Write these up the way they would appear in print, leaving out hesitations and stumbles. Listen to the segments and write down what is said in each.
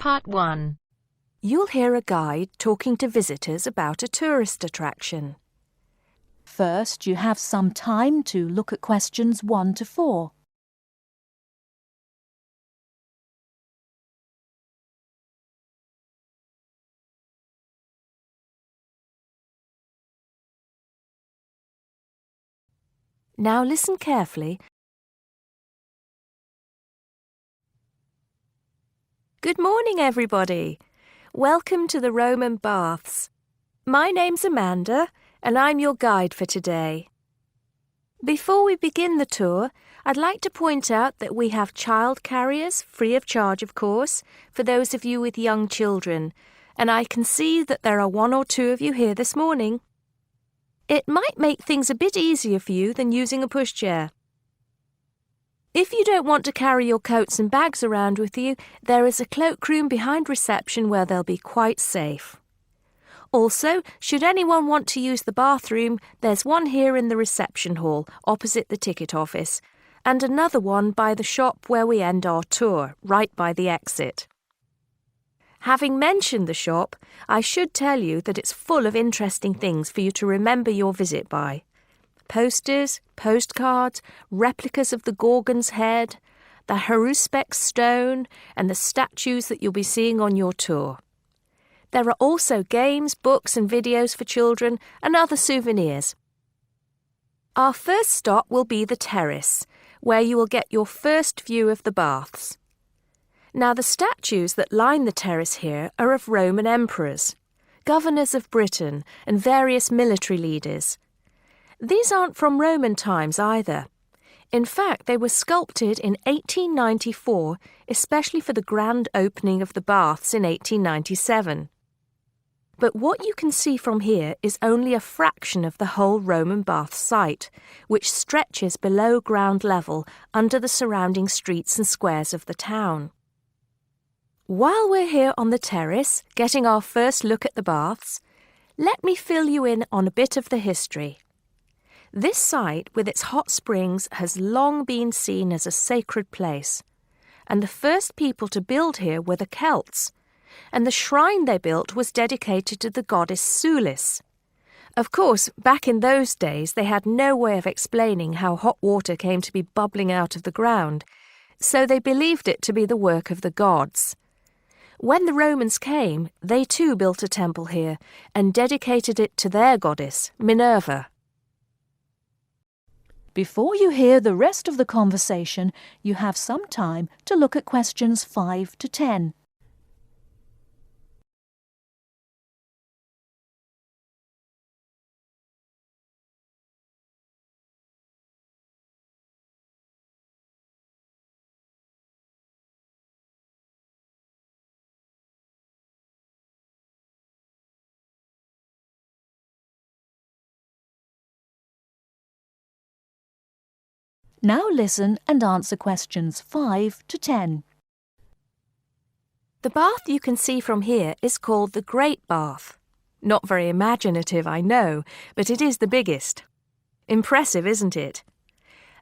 Part 1. You'll hear a guide talking to visitors about a tourist attraction. First, you have some time to look at questions 1 to 4. Now listen carefully. Good morning, everybody. Welcome to the Roman Baths. My name's Amanda, and I'm your guide for today. Before we begin the tour, I'd like to point out that we have child carriers, free of charge, of course, for those of you with young children, and I can see that there are 1 or 2 of you here this morning. It might make things a bit easier for you than using a pushchair. If you don't want to carry your coats and bags around with you, there is a cloakroom behind reception where they'll be quite safe. Also, should anyone want to use the bathroom, there's one here in the reception hall, opposite the ticket office, and another one by the shop where we end our tour, right by the exit. Having mentioned the shop, I should tell you that it's full of interesting things for you to remember your visit by. Posters, postcards, replicas of the Gorgon's head, the Haruspex stone, and the statues that you'll be seeing on your tour. There are also games, books and videos for children and other souvenirs. Our first stop will be the terrace, where you will get your first view of the baths. Now, the statues that line the terrace here are of Roman emperors, governors of Britain and various military leaders. These aren't from Roman times either. In fact, they were sculpted in 1894, especially for the grand opening of the baths in 1897. But what you can see from here is only a fraction of the whole Roman bath site, which stretches below ground level under the surrounding streets and squares of the town. While we're here on the terrace, getting our first look at the baths, let me fill you in on a bit of the history. This site, with its hot springs, has long been seen as a sacred place, and the first people to build here were the Celts, and the shrine they built was dedicated to the goddess Sulis. Of course, back in those days, they had no way of explaining how hot water came to be bubbling out of the ground, so they believed it to be the work of the gods. When the Romans came, they too built a temple here and dedicated it to their goddess, Minerva. Before you hear the rest of the conversation, you have some time to look at questions 5 to 10. Now listen and answer questions 5 to 10. The bath you can see from here is called the Great Bath. Not very imaginative, I know, but it is the biggest. Impressive, isn't it?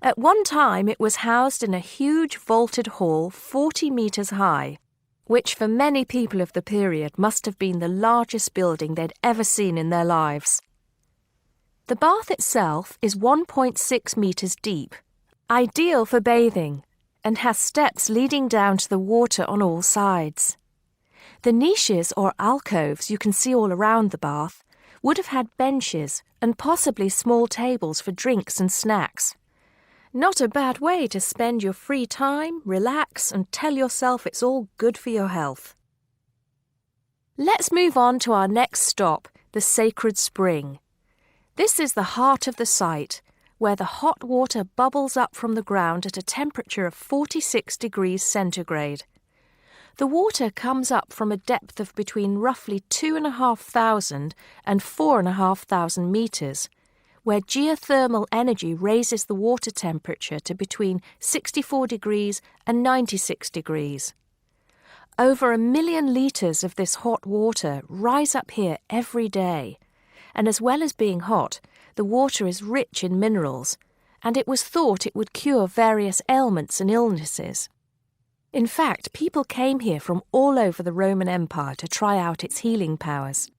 At one time it was housed in a huge vaulted hall 40 metres high, which for many people of the period must have been the largest building they'd ever seen in their lives. The bath itself is 1.6 metres deep, ideal for bathing, and has steps leading down to the water on all sides. The niches or alcoves you can see all around the bath would have had benches and possibly small tables for drinks and snacks. Not a bad way to spend your free time, relax, and tell yourself it's all good for your health. Let's move on to our next stop, the Sacred Spring. This is the heart of the site, where the hot water bubbles up from the ground at a temperature of 46 degrees centigrade. The water comes up from a depth of between roughly 2,500 and 4,500 metres, where geothermal energy raises the water temperature to between 64 degrees and 96 degrees. Over 1 million litres of this hot water rise up here every day, and as well as being hot, the water is rich in minerals, and it was thought it would cure various ailments and illnesses. In fact, people came here from all over the Roman Empire to try out its healing powers.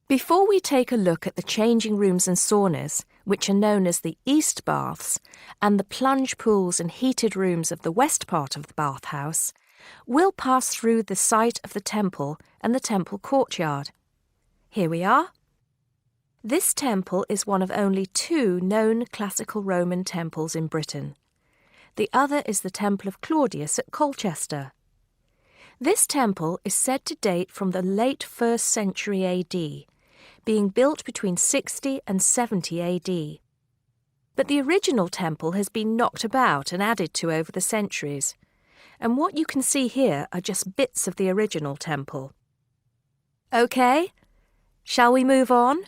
Before we take a look at the changing rooms and saunas, which are known as the East Baths, and the plunge pools and heated rooms of the west part of the bathhouse, we'll pass through the site of the temple and the temple courtyard. Here we are. This temple is one of only 2 known classical Roman temples in Britain. The other is the Temple of Claudius at Colchester. This temple is said to date from the late 1st century AD, being built between 60 and 70 AD. But the original temple has been knocked about and added to over the centuries, and what you can see here are just bits of the original temple. OK, shall we move on?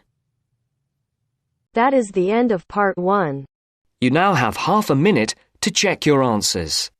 That is the end of part 1. You now have half a minute to check your answers.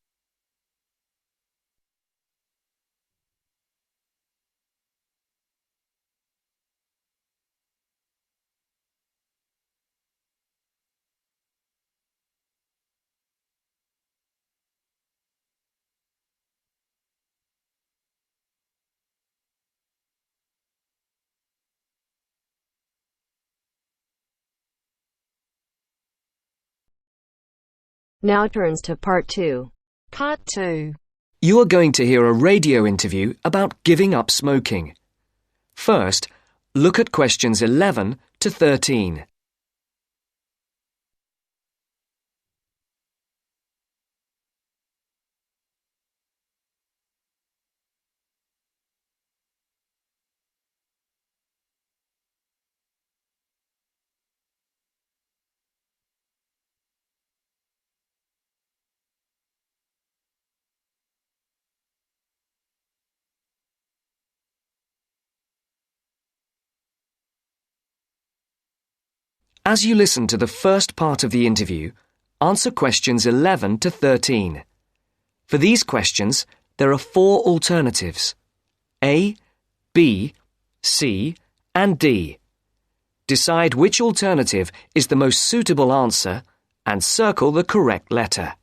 Now turns to part 2. Part 2. You are going to hear a radio interview about giving up smoking. First, look at questions 11 to 13. As you listen to the first part of the interview, answer questions 11 to 13. For these questions, there are 4 alternatives: A, B, C, and D. Decide which alternative is the most suitable answer and circle the correct letter.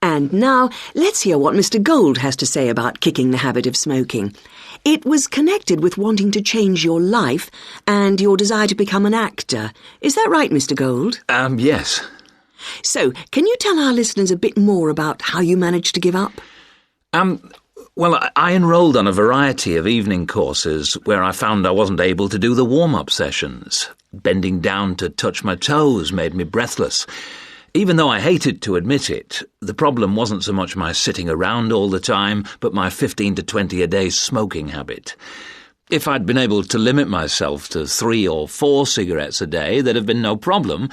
And now, let's hear what Mr. Gold has to say about kicking the habit of smoking. It was connected with wanting to change your life and your desire to become an actor. Is that right, Mr. Gold? Yes. So, can you tell our listeners a bit more about how you managed to give up? Well, I enrolled on a variety of evening courses where I found I wasn't able to do the warm-up sessions. Bending down to touch my toes made me breathless. Even though I hated to admit it, the problem wasn't so much my sitting around all the time, but my 15 to 20 a day smoking habit. If I'd been able to limit myself to 3 or 4 cigarettes a day, there'd have been no problem,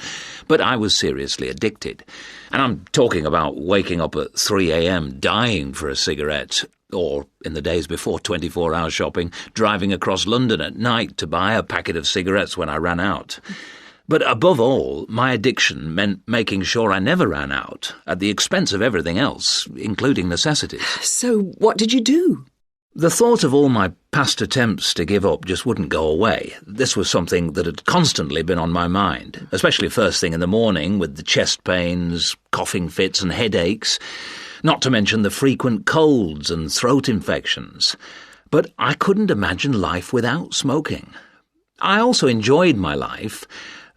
but I was seriously addicted. And I'm talking about waking up at 3 a.m. dying for a cigarette, or, in the days before 24-hour shopping, driving across London at night to buy a packet of cigarettes when I ran out. But above all, my addiction meant making sure I never ran out, at the expense of everything else, including necessities. So, what did you do? The thought of all my past attempts to give up just wouldn't go away. This was something that had constantly been on my mind, especially first thing in the morning with the chest pains, coughing fits and headaches, not to mention the frequent colds and throat infections. But I couldn't imagine life without smoking. I also enjoyed my life,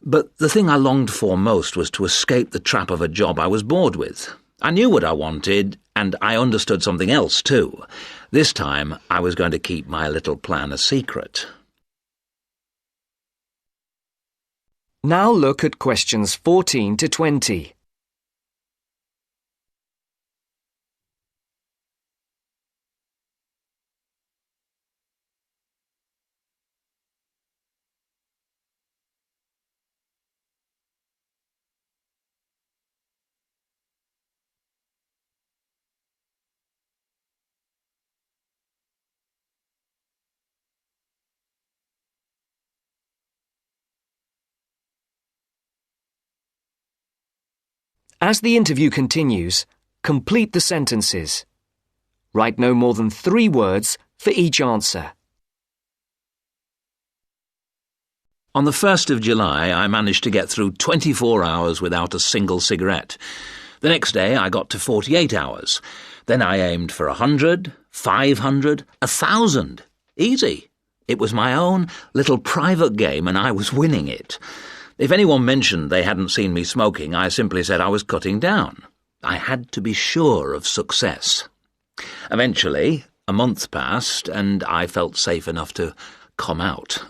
but the thing I longed for most was to escape the trap of a job I was bored with. I knew what I wanted, and I understood something else too. This time, I was going to keep my little plan a secret. Now look at questions 14 to 20. As the interview continues, complete the sentences. Write no more than 3 words for each answer. On the 1st of July, I managed to get through 24 hours without a single cigarette. The next day I got to 48 hours. Then I aimed for 100, 500, 1,000. Easy. It was my own little private game and I was winning it. If anyone mentioned they hadn't seen me smoking, I simply said I was cutting down. I had to be sure of success. Eventually, a month passed and I felt safe enough to come out.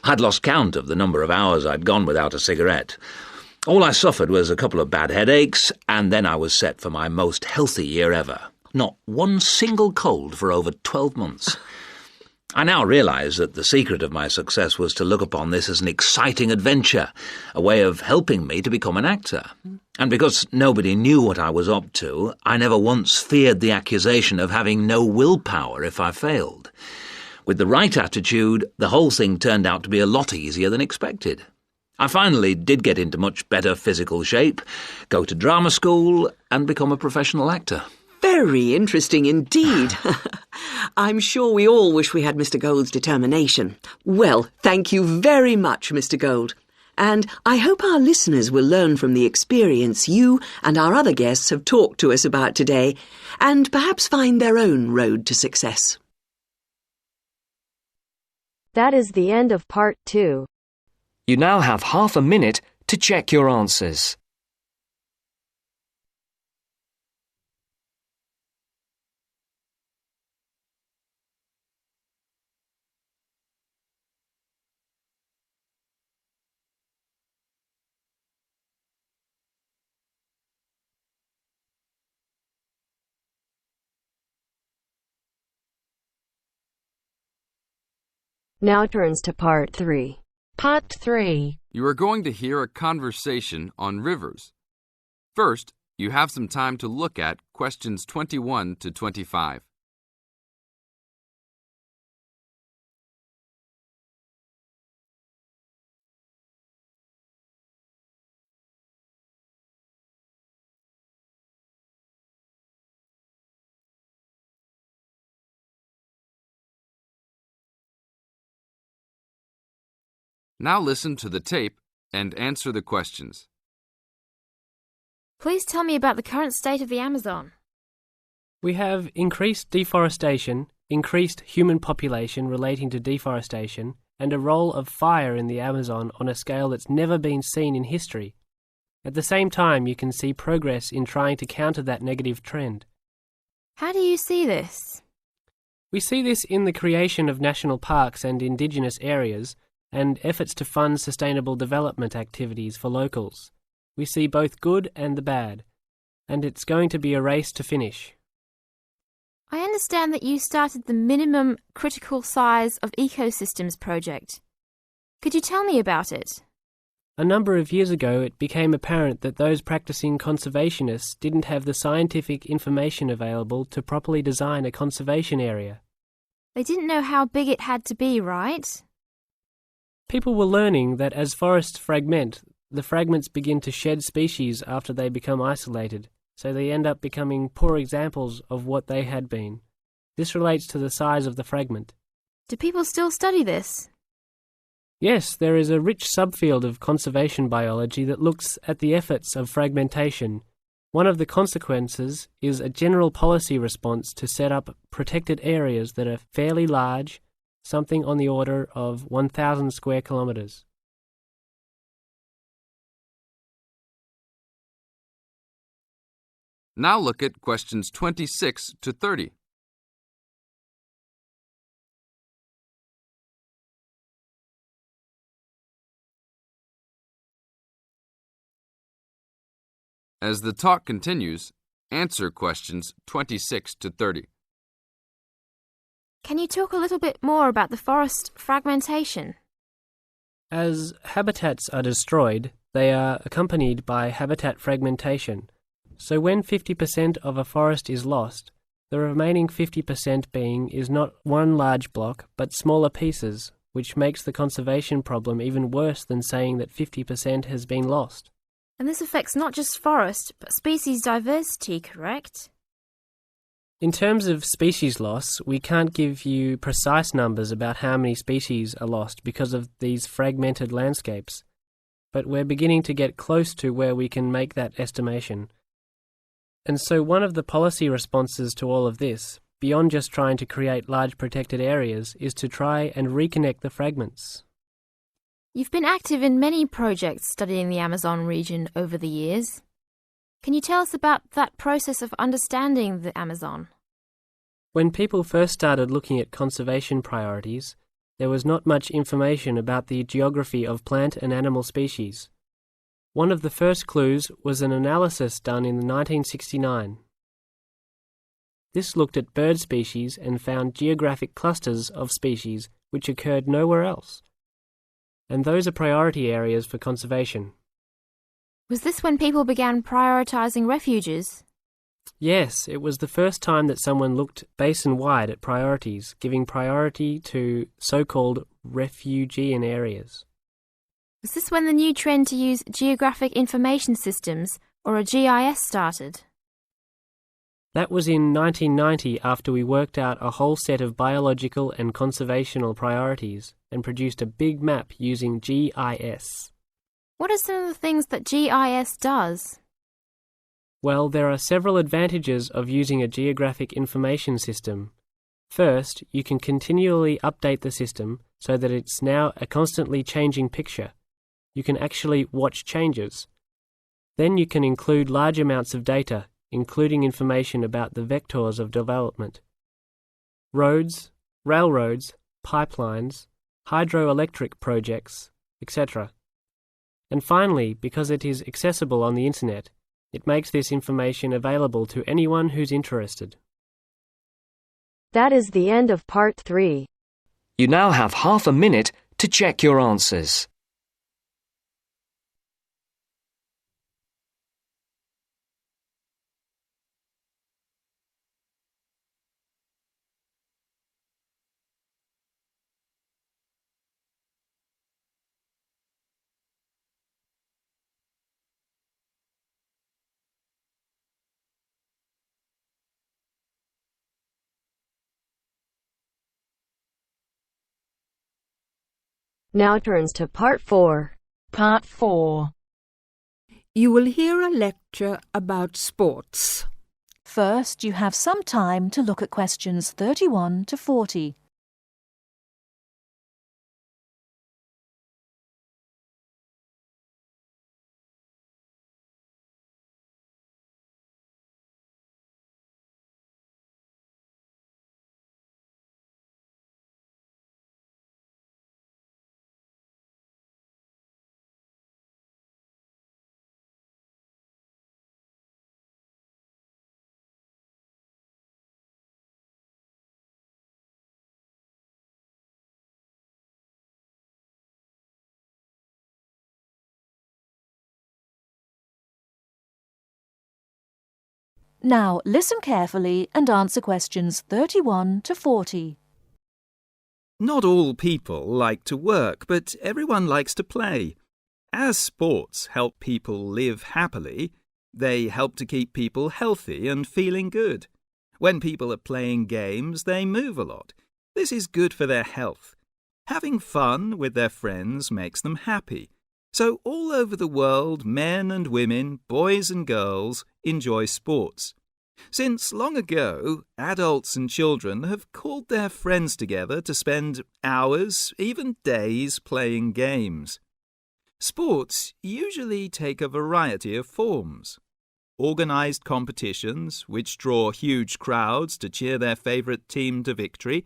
I'd lost count of the number of hours I'd gone without a cigarette. All I suffered was a couple of bad headaches, and then I was set for my most healthy year ever. Not one single cold for over 12 months. I now realise that the secret of my success was to look upon this as an exciting adventure, a way of helping me to become an actor. And because nobody knew what I was up to, I never once feared the accusation of having no willpower if I failed. With the right attitude, the whole thing turned out to be a lot easier than expected. I finally did get into much better physical shape, go to drama school, and become a professional actor. Very interesting indeed. I'm sure we all wish we had Mr. Gould's determination. Well, thank you very much, Mr. Gould. And I hope our listeners will learn from the experience you and our other guests have talked to us about today, and perhaps find their own road to success. That is the end of part 2. You now have half a minute to check your answers. Now turns to part 3. Part 3. You are going to hear a conversation on rivers. First, you have some time to look at questions 21 to 25. Now listen to the tape and answer the questions. Please tell me about the current state of the Amazon. We have increased deforestation, increased human population relating to deforestation, and a role of fire in the Amazon on a scale that's never been seen in history. At the same time, you can see progress in trying to counter that negative trend. How do you see this? We see this in the creation of national parks and indigenous areas, and efforts to fund sustainable development activities for locals. We see both good and the bad, and it's going to be a race to finish. I understand that you started the Minimum Critical Size of Ecosystems project. Could you tell me about it? A number of years ago, it became apparent that those practicing conservationists didn't have the scientific information available to properly design a conservation area. They didn't know how big it had to be, right? People were learning that as forests fragment, the fragments begin to shed species after they become isolated, so they end up becoming poor examples of what they had been. This relates to the size of the fragment. Do people still study this? Yes, there is a rich subfield of conservation biology that looks at the efforts of fragmentation. One of the consequences is a general policy response to set up protected areas that are fairly large, something on the order of 1,000 square kilometres. Now look at questions 26 to 30. As the talk continues, answer questions 26 to 30. Can you talk a little bit more about the forest fragmentation? As habitats are destroyed, they are accompanied by habitat fragmentation. So when 50% of a forest is lost, the remaining 50% being is not one large block, but smaller pieces, which makes the conservation problem even worse than saying that 50% has been lost. And this affects not just forest, but species diversity, correct? In terms of species loss, we can't give you precise numbers about how many species are lost because of these fragmented landscapes, but we're beginning to get close to where we can make that estimation. And so one of the policy responses to all of this, beyond just trying to create large protected areas, is to try and reconnect the fragments. You've been active in many projects studying the Amazon region over the years. Can you tell us about that process of understanding the Amazon? When people first started looking at conservation priorities, there was not much information about the geography of plant and animal species. One of the first clues was an analysis done in 1969. This looked at bird species and found geographic clusters of species which occurred nowhere else. And those are priority areas for conservation. Was this when people began prioritising refuges? Yes, it was the first time that someone looked basin-wide at priorities, giving priority to so-called refugean areas. Was this when the new trend to use Geographic Information Systems, or a GIS, started? That was in 1990 after we worked out a whole set of biological and conservational priorities and produced a big map using GIS. What are some of the things that GIS does? Well, there are several advantages of using a geographic information system. First, you can continually update the system so that it's now a constantly changing picture. You can actually watch changes. Then you can include large amounts of data, including information about the vectors of development. Roads, railroads, pipelines, hydroelectric projects, etc. And finally, because it is accessible on the internet, it makes this information available to anyone who's interested. That is the end of part 3. You now have half a minute to check your answers. Now turns to part 4. Part 4. You will hear a lecture about sports. First, you have some time to look at questions 31 to 40. Now, listen carefully and answer questions 31 to 40. Not all people like to work, but everyone likes to play. As sports help people live happily, they help to keep people healthy and feeling good. When people are playing games, they move a lot. This is good for their health. Having fun with their friends makes them happy. So all over the world, men and women, boys and girls enjoy sports. Since long ago, adults and children have called their friends together to spend hours, even days, playing games. Sports usually take a variety of forms. Organised competitions, which draw huge crowds to cheer their favourite team to victory,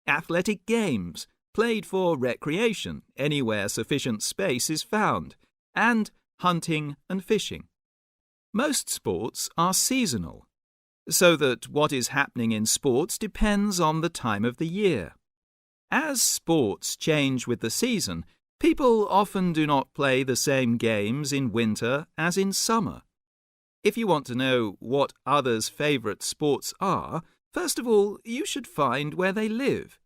athletic games, played for recreation anywhere sufficient space is found, and hunting and fishing. Most sports are seasonal, so that what is happening in sports depends on the time of the year. As sports change with the season, people often do not play the same games in winter as in summer. If you want to know what others' favourite sports are, first of all, you should find where they live.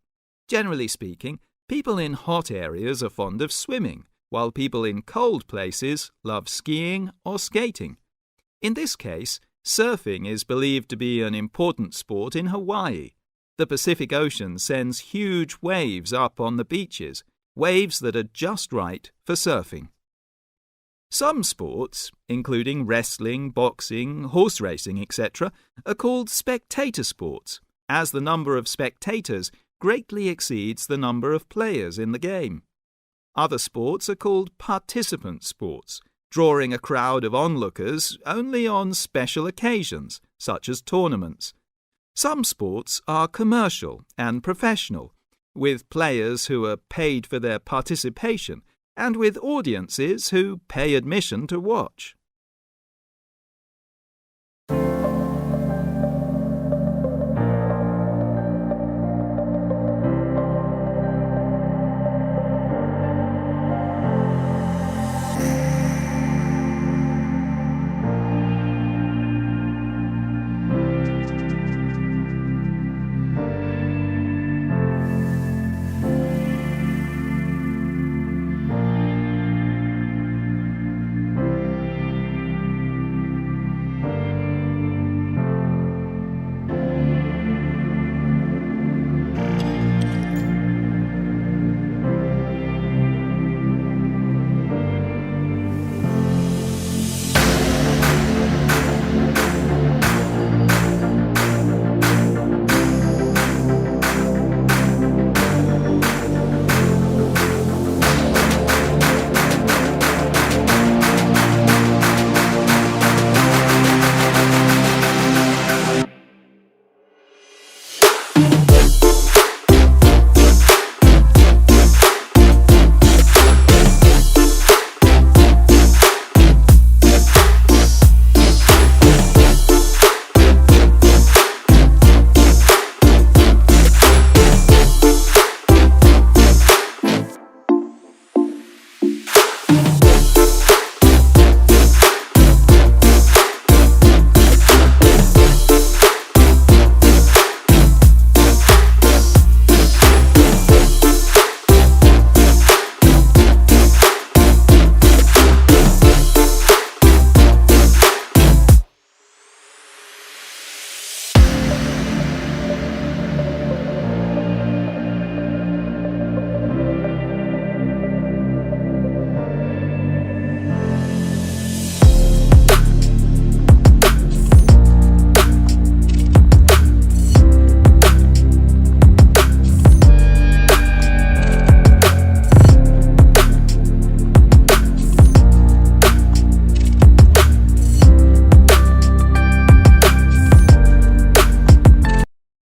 Generally speaking, people in hot areas are fond of swimming, while people in cold places love skiing or skating. In this case, surfing is believed to be an important sport in Hawaii. The Pacific Ocean sends huge waves up on the beaches, waves that are just right for surfing. Some sports, including wrestling, boxing, horse racing, etc., are called spectator sports, as the number of spectators greatly exceeds the number of players in the game. Other sports are called participant sports, drawing a crowd of onlookers only on special occasions, such as tournaments. Some sports are commercial and professional, with players who are paid for their participation and with audiences who pay admission to watch.